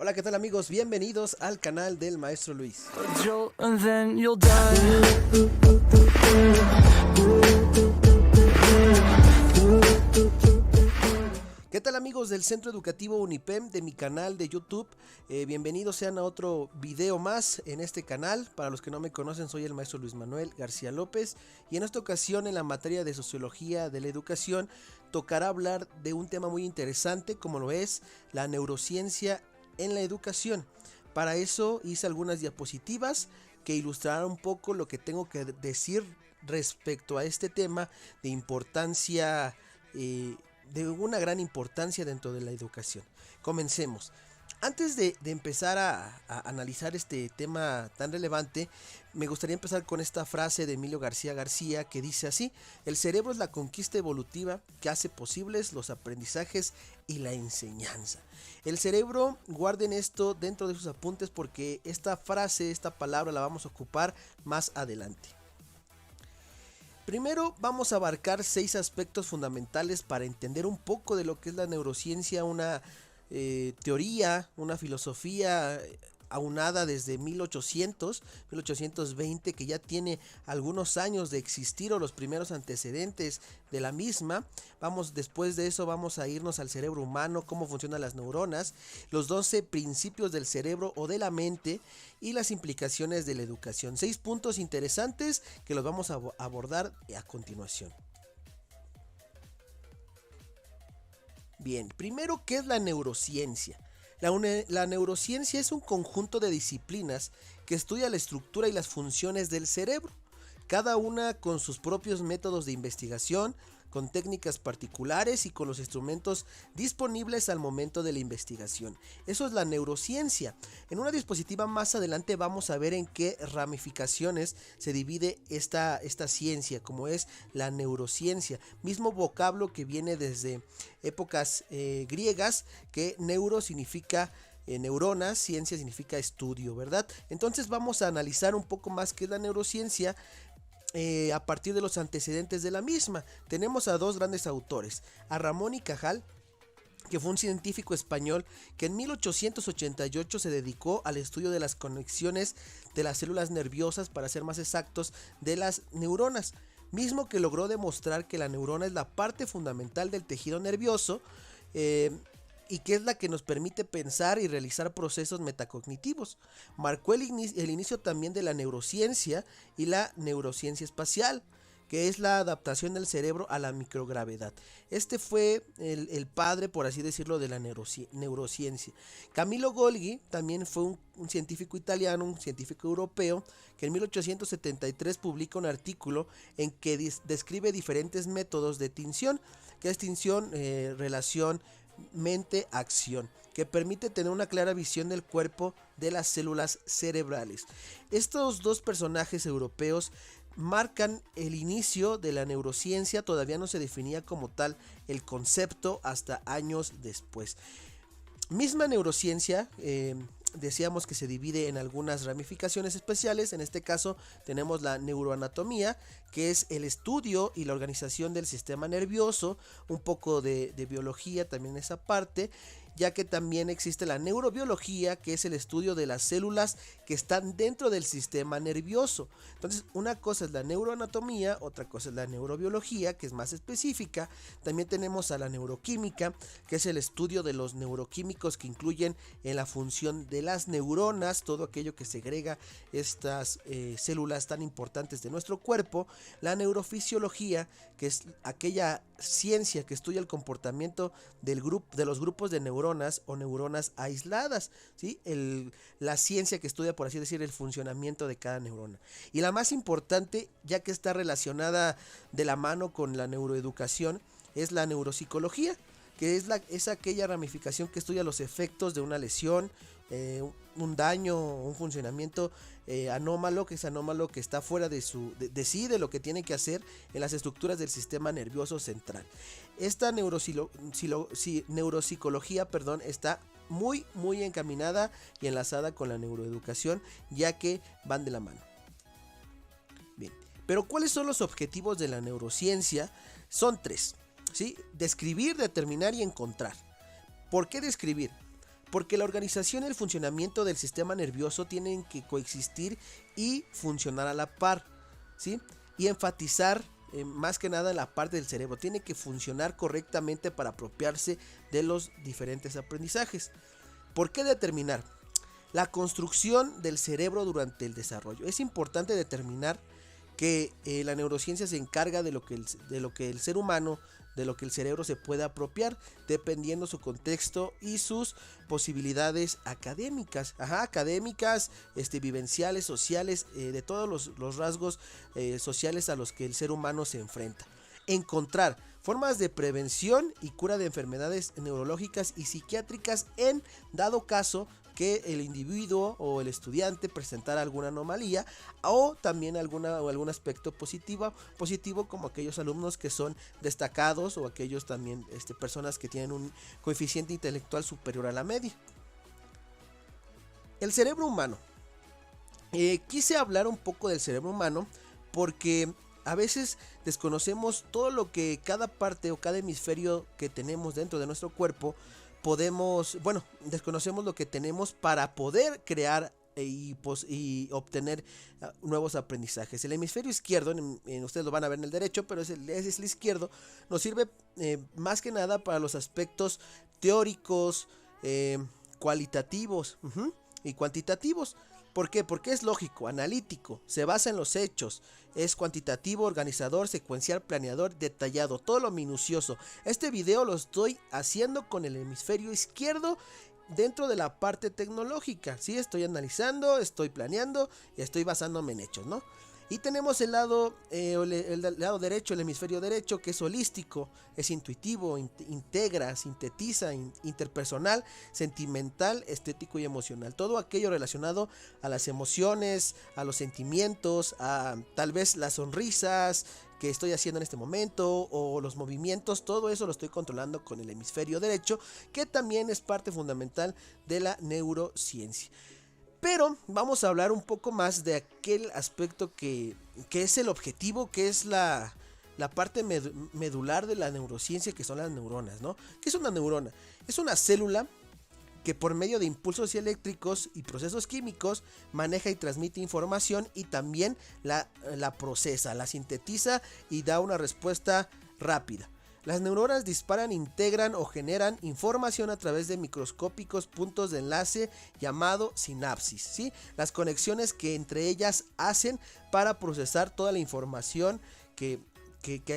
Hola, ¿qué tal amigos? Bienvenidos al canal del Maestro Luis. ¿Qué tal amigos del Centro Educativo Unipem de mi canal de YouTube? Bienvenidos sean a otro video más en este canal. Para los que no me conocen, soy el maestro Luis Manuel García López y en esta ocasión en la materia de Sociología de la Educación tocará hablar de un tema muy interesante como lo es la neurociencia en la educación. Para eso hice algunas diapositivas que ilustrarán un poco lo que tengo que decir respecto a este tema de importancia de una gran importancia dentro de la educación. Comencemos. Antes de empezar a analizar este tema tan relevante, me gustaría empezar con esta frase de Emilio García García que dice así: el cerebro es la conquista evolutiva que hace posibles los aprendizajes y la enseñanza. El cerebro, guarden esto dentro de sus apuntes porque esta frase, esta palabra la vamos a ocupar más adelante. Primero vamos a abarcar 6 aspectos fundamentales para entender un poco de lo que es la neurociencia, una teoría, una filosofía aunada desde 1820, que ya tiene algunos años de existir o los primeros antecedentes de la misma. Después de eso vamos a irnos al cerebro humano, cómo funcionan las neuronas, los 12 principios del cerebro o de la mente y las implicaciones de la educación. 6 puntos interesantes que los vamos a abordar a continuación. Bien, primero, ¿qué es la neurociencia? La neurociencia es un conjunto de disciplinas que estudia la estructura y las funciones del cerebro, cada una con sus propios métodos de investigación, con técnicas particulares y con los instrumentos disponibles al momento de la investigación. Eso es la neurociencia. En una diapositiva más adelante vamos a ver en qué ramificaciones se divide esta ciencia, como es la neurociencia. Mismo vocablo que viene desde épocas griegas, que neuro significa neuronas, ciencia significa estudio, ¿verdad? Entonces vamos a analizar un poco más qué es la neurociencia. A partir de los antecedentes de la misma, tenemos a 2 grandes autores, a Ramón y Cajal, que fue un científico español que en 1888 se dedicó al estudio de las conexiones de las células nerviosas, para ser más exactos, de las neuronas, mismo que logró demostrar que la neurona es la parte fundamental del tejido nervioso y que es la que nos permite pensar y realizar procesos metacognitivos. Marcó el inicio también de la neurociencia y la neurociencia espacial, que es la adaptación del cerebro a la microgravedad. Este fue el padre, por así decirlo, de la neurociencia. Camillo Golgi también fue un científico italiano, un científico europeo, que en 1873 publica un artículo en que describe diferentes métodos de tinción, que es tinción, relación, mente-acción, que permite tener una clara visión del cuerpo de las células cerebrales. Estos 2 personajes europeos marcan el inicio de la neurociencia. Todavía no se definía como tal el concepto hasta años después. Misma neurociencia, decíamos que se divide en algunas ramificaciones especiales. En este caso tenemos la neuroanatomía, que es el estudio y la organización del sistema nervioso, un poco de biología también en esa parte, ya que también existe la neurobiología, que es el estudio de las células que están dentro del sistema nervioso. Entonces, una cosa es la neuroanatomía, otra cosa es la neurobiología, que es más específica. También tenemos a la neuroquímica, que es el estudio de los neuroquímicos que incluyen en la función de las neuronas, todo aquello que segrega estas células tan importantes de nuestro cuerpo. La neurofisiología, que es aquella ciencia que estudia el comportamiento de los grupos de neuronas o neuronas aisladas, ¿sí? La ciencia que estudia, por así decir, el funcionamiento de cada neurona. Y la más importante, ya que está relacionada de la mano con la neuroeducación, es la neuropsicología, que es aquella ramificación que estudia los efectos de una lesión, un daño, un funcionamiento anómalo, que está fuera de sí, de lo que tiene que hacer en las estructuras del sistema nervioso central. Esta neuropsicología, está muy encaminada y enlazada con la neuroeducación, ya que van de la mano. Bien, pero ¿cuáles son los objetivos de la neurociencia? Son 3, ¿sí? Describir, determinar y encontrar. ¿Por qué describir? porque la organización y el funcionamiento del sistema nervioso tienen que coexistir y funcionar a la par, ¿sí? Y enfatizar más que nada en la parte del cerebro, tiene que funcionar correctamente para apropiarse de los diferentes aprendizajes. ¿Por qué determinar? La construcción del cerebro durante el desarrollo. Es importante determinar que la neurociencia se encarga de lo que el ser humano, de lo que el cerebro se puede apropiar, dependiendo su contexto y sus posibilidades académicas, vivenciales, sociales, de todos los rasgos sociales a los que el ser humano se enfrenta. Encontrar formas de prevención y cura de enfermedades neurológicas y psiquiátricas en dado caso que el individuo o el estudiante presentara alguna anomalía o también algún aspecto positivo, como aquellos alumnos que son destacados o aquellos también personas que tienen un coeficiente intelectual superior a la media. El cerebro humano. Quise hablar un poco del cerebro humano porque a veces desconocemos todo lo que cada parte o cada hemisferio que tenemos dentro de nuestro cuerpo desconocemos lo que tenemos para poder crear y obtener nuevos aprendizajes. El hemisferio izquierdo, ustedes lo van a ver en el derecho, pero es el izquierdo, nos sirve más que nada para los aspectos teóricos, cualitativos y cuantitativos. ¿Por qué? Porque es lógico, analítico, se basa en los hechos, es cuantitativo, organizador, secuencial, planeador, detallado, todo lo minucioso. Este video lo estoy haciendo con el hemisferio izquierdo dentro de la parte tecnológica, ¿sí? Estoy analizando, estoy planeando y estoy basándome en hechos, ¿no? Y tenemos el lado derecho, el hemisferio derecho, que es holístico, es intuitivo, integra, sintetiza, interpersonal, sentimental, estético y emocional. Todo aquello relacionado a las emociones, a los sentimientos, a tal vez las sonrisas que estoy haciendo en este momento o los movimientos, todo eso lo estoy controlando con el hemisferio derecho, que también es parte fundamental de la neurociencia. Pero vamos a hablar un poco más de aquel aspecto que es el objetivo, que es la parte medular de la neurociencia, que son las neuronas, ¿no? ¿Qué es una neurona? Es una célula que por medio de impulsos eléctricos y procesos químicos maneja y transmite información y también la procesa, la sintetiza y da una respuesta rápida. Las neuronas disparan, integran o generan información a través de microscópicos puntos de enlace llamado sinapsis, ¿sí? Las conexiones que entre ellas hacen para procesar toda la información que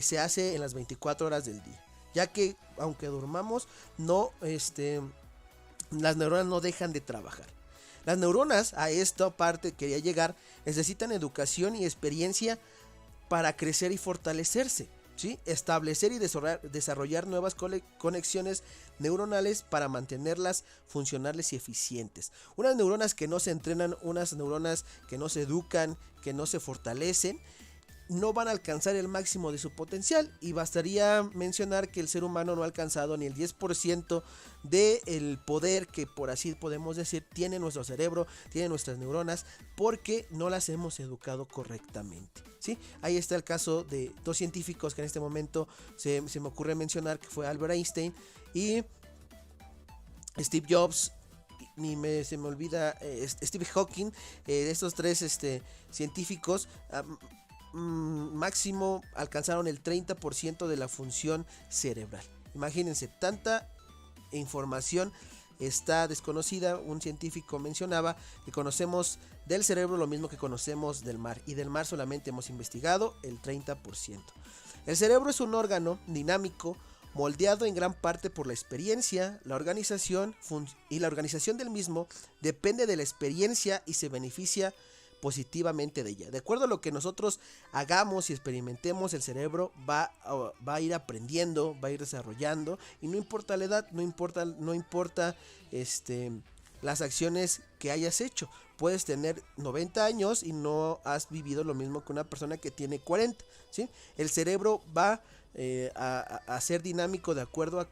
se hace en las 24 horas del día. Ya que aunque durmamos, las neuronas no dejan de trabajar. Las neuronas, a esta parte quería llegar, necesitan educación y experiencia para crecer y fortalecerse, ¿sí? Establecer y desarrollar nuevas conexiones neuronales para mantenerlas funcionales y eficientes. Unas neuronas que no se entrenan, unas neuronas que no se educan, que no se fortalecen, no van a alcanzar el máximo de su potencial, y bastaría mencionar que el ser humano no ha alcanzado ni el 10% del poder que, por así podemos decir, tiene nuestro cerebro, tiene nuestras neuronas, porque no las hemos educado correctamente, ¿sí? Ahí está el caso de dos científicos que en este momento se me ocurre mencionar, que fue Albert Einstein y Steve Jobs. Se me olvida Steve Hawking. Estos tres científicos máximo alcanzaron el 30% de la función cerebral. Imagínense, tanta información está desconocida. Un científico mencionaba que conocemos del cerebro lo mismo que conocemos del mar, y del mar solamente hemos investigado el 30%. El cerebro es un órgano dinámico, moldeado en gran parte por la experiencia, la organización del mismo depende de la experiencia y se beneficia positivamente de ella. De acuerdo a lo que nosotros hagamos y experimentemos, el cerebro va a ir aprendiendo, va a ir desarrollando, y no importa la edad, no importa las acciones que hayas hecho. Puedes tener 90 años y no has vivido lo mismo que una persona que tiene 40, ¿sí? El cerebro va a ser dinámico de acuerdo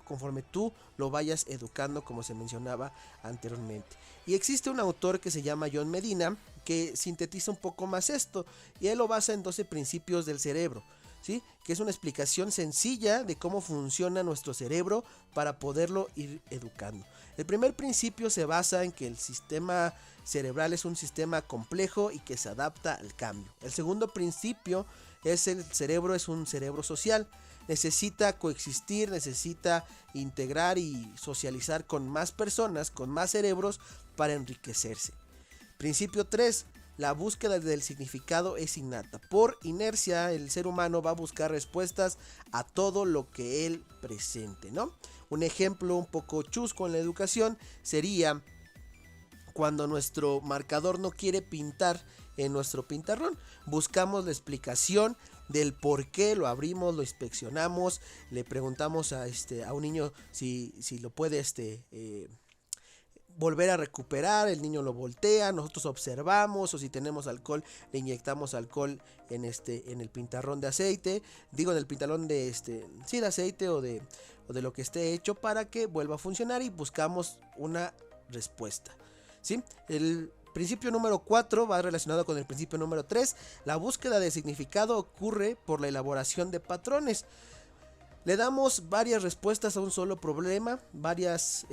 conforme tú lo vayas educando, como se mencionaba anteriormente. Y existe un autor que se llama John Medina, que sintetiza un poco más esto, y él lo basa en 12 principios del cerebro, ¿sí? Que es una explicación sencilla de cómo funciona nuestro cerebro para poderlo ir educando. El primer principio se basa en que el sistema cerebral es un sistema complejo y que se adapta al cambio. El segundo principio es el cerebro es un cerebro social. Necesita coexistir, necesita integrar y socializar con más personas, con más cerebros para enriquecerse. Principio 3. La búsqueda del significado es innata. Por inercia, el ser humano va a buscar respuestas a todo lo que él presente, ¿no? Un ejemplo un poco chusco en la educación sería cuando nuestro marcador no quiere pintar en nuestro pintarrón. Buscamos la explicación del por qué, lo abrimos, lo inspeccionamos, le preguntamos a un niño si lo puede volver a recuperar, el niño lo voltea, nosotros observamos, o si tenemos alcohol le inyectamos alcohol en el pintarrón de aceite, digo en el pintarrón de de aceite o de lo que esté hecho para que vuelva a funcionar, y buscamos una respuesta, ¿sí? El principio número 4 va relacionado con el principio número 3. La búsqueda de significado ocurre por la elaboración de patrones. Le damos varias respuestas a un solo problema, varias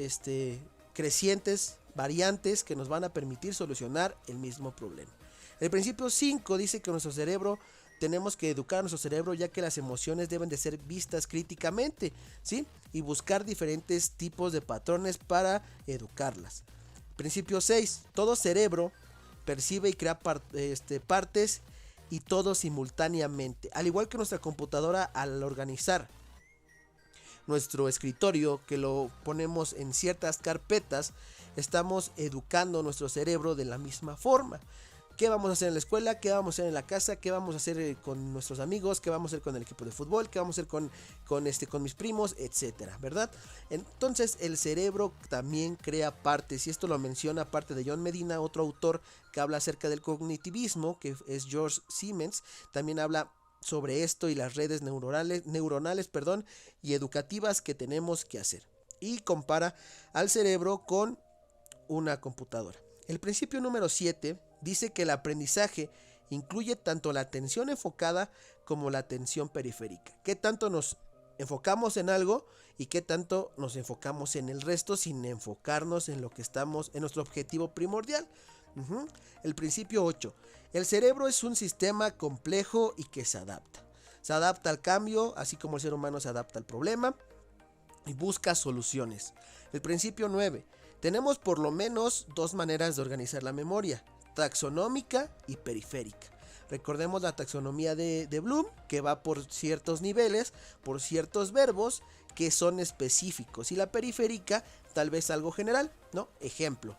crecientes variantes que nos van a permitir solucionar el mismo problema. El principio 5 dice que nuestro cerebro, tenemos que educar a nuestro cerebro, ya que las emociones deben de ser vistas críticamente, ¿sí? Y buscar diferentes tipos de patrones para educarlas. Principio 6. Todo cerebro percibe y crea partes y todo simultáneamente. Al igual que nuestra computadora, al organizar nuestro escritorio, que lo ponemos en ciertas carpetas, estamos educando nuestro cerebro de la misma forma. ¿Qué vamos a hacer en la escuela? ¿Qué vamos a hacer en la casa? ¿Qué vamos a hacer con nuestros amigos? ¿Qué vamos a hacer con el equipo de fútbol? ¿Qué vamos a hacer con mis primos? Etcétera, ¿verdad? Entonces el cerebro también crea partes, y esto lo menciona aparte de John Medina, otro autor que habla acerca del cognitivismo, que es George Siemens. También habla sobre esto y las redes neuronales, y educativas que tenemos que hacer. Y compara al cerebro con una computadora. El principio número 7 dice que el aprendizaje incluye tanto la atención enfocada como la atención periférica. ¿Qué tanto nos enfocamos en algo y qué tanto nos enfocamos en el resto sin enfocarnos en lo que estamos, en nuestro objetivo primordial? El principio 8. El cerebro es un sistema complejo y que se adapta. Se adapta al cambio, así como el ser humano se adapta al problema y busca soluciones. El principio 9. Tenemos por lo menos dos maneras de organizar la memoria: taxonómica y periférica. Recordemos la taxonomía de Bloom, que va por ciertos niveles, por ciertos verbos que son específicos, y la periférica tal vez algo general, ¿no? Ejemplo,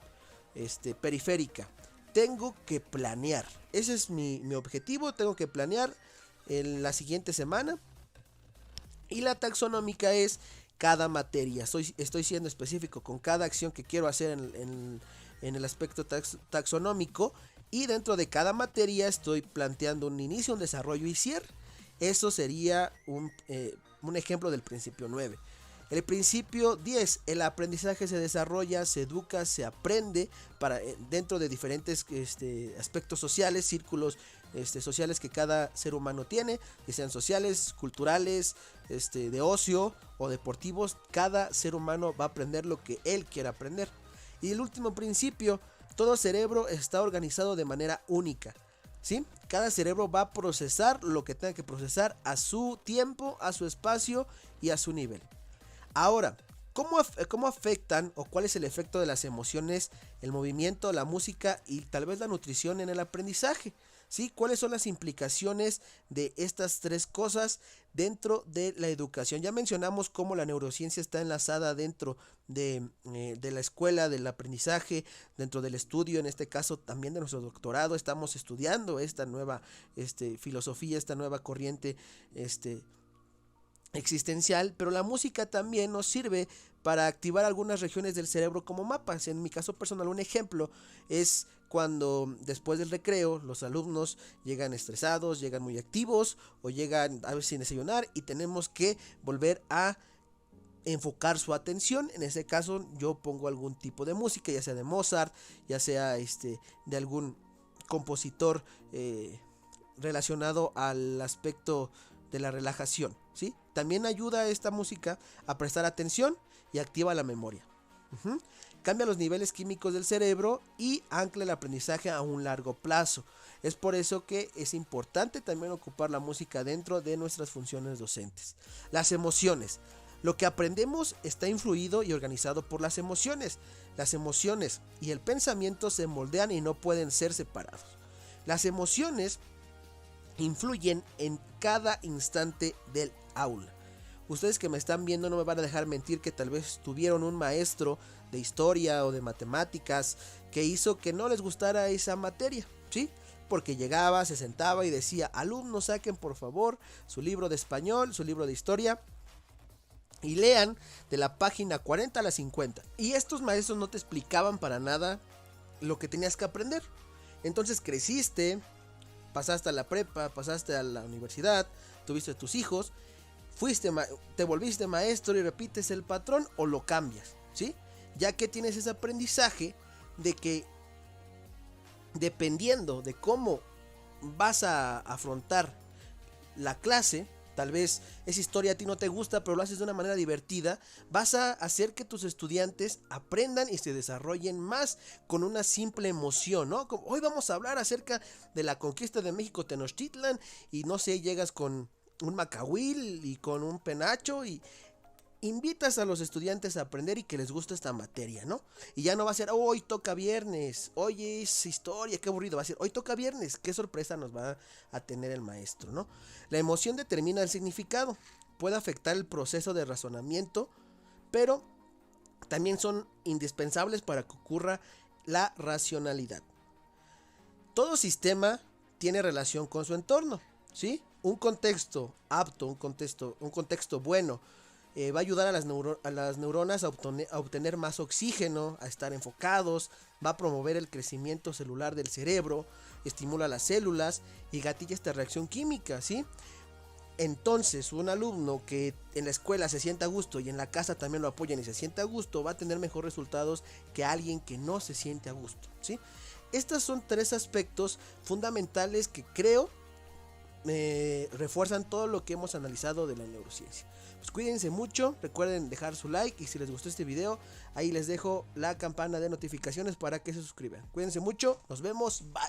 periférica. Tengo que planear. Ese es mi objetivo. Tengo que planear en la siguiente semana. Y la taxonómica es cada materia. Estoy siendo específico con cada acción que quiero hacer en el aspecto taxonómico. Y dentro de cada materia estoy planteando un inicio, un desarrollo y cierre. Eso sería un ejemplo del principio 9. El principio 10, el aprendizaje se desarrolla, se educa, se aprende dentro de diferentes aspectos sociales, círculos sociales que cada ser humano tiene, que sean sociales, culturales, de ocio o deportivos. Cada ser humano va a aprender lo que él quiera aprender. Y el último principio, todo cerebro está organizado de manera única, ¿sí? Cada cerebro va a procesar lo que tenga que procesar a su tiempo, a su espacio y a su nivel. Ahora, ¿cómo afectan o cuál es el efecto de las emociones, el movimiento, la música y tal vez la nutrición en el aprendizaje? ¿Sí? ¿Cuáles son las implicaciones de estas tres cosas dentro de la educación? Ya mencionamos cómo la neurociencia está enlazada dentro de la escuela, del aprendizaje, dentro del estudio, en este caso también de nuestro doctorado. Estamos estudiando esta nueva filosofía, esta nueva corriente existencial, pero la música también nos sirve para activar algunas regiones del cerebro como mapas. En mi caso personal, un ejemplo es cuando después del recreo los alumnos llegan estresados, llegan muy activos o llegan a veces sin desayunar y tenemos que volver a enfocar su atención. En ese caso yo pongo algún tipo de música, ya sea de Mozart, ya sea de algún compositor relacionado al aspecto de la relajación, ¿sí? También ayuda esta música a prestar atención y activa la memoria. Cambia los niveles químicos del cerebro y ancla el aprendizaje a un largo plazo. Es por eso que es importante también ocupar la música dentro de nuestras funciones docentes. Las emociones. Lo que aprendemos está influido y organizado por las emociones. Las emociones y el pensamiento se moldean y no pueden ser separados. Las emociones influyen en cada instante del aula. Ustedes que me están viendo no me van a dejar mentir que tal vez tuvieron un maestro de historia o de matemáticas que hizo que no les gustara esa materia, ¿sí? Porque llegaba, se sentaba y decía: alumnos, saquen por favor su libro de español, su libro de historia y lean de la página 40 a la 50. Y estos maestros no te explicaban para nada lo que tenías que aprender. Entonces creciste, pasaste a la prepa, pasaste a la universidad, tuviste tus hijos, te volviste maestro y repites el patrón o lo cambias, ¿sí? Ya que tienes ese aprendizaje de que dependiendo de cómo vas a afrontar la clase, tal vez esa historia a ti no te gusta, pero lo haces de una manera divertida, vas a hacer que tus estudiantes aprendan y se desarrollen más con una simple emoción, ¿no? Como, hoy vamos a hablar acerca de la conquista de México Tenochtitlan y no sé, llegas con un macahuil y con un penacho y invitas a los estudiantes a aprender y que les guste esta materia, ¿no? Y ya no va a ser, hoy toca viernes, hoy es historia, qué aburrido, va a ser, hoy toca viernes, qué sorpresa nos va a tener el maestro, ¿no? La emoción determina el significado, puede afectar el proceso de razonamiento, pero también son indispensables para que ocurra la racionalidad. Todo sistema tiene relación con su entorno, ¿sí? Un contexto apto, un contexto bueno, va a ayudar a las neuronas a obtener más oxígeno, a estar enfocados, va a promover el crecimiento celular del cerebro, estimula las células y gatilla esta reacción química, ¿sí? Entonces, un alumno que en la escuela se sienta a gusto y en la casa también lo apoyan y se siente a gusto, va a tener mejores resultados que alguien que no se siente a gusto, ¿sí? Estos son 3 aspectos fundamentales que creo refuerzan todo lo que hemos analizado de la neurociencia. Pues cuídense mucho, recuerden dejar su like y si les gustó este video, ahí les dejo la campana de notificaciones para que se suscriban. Cuídense mucho, nos vemos, bye.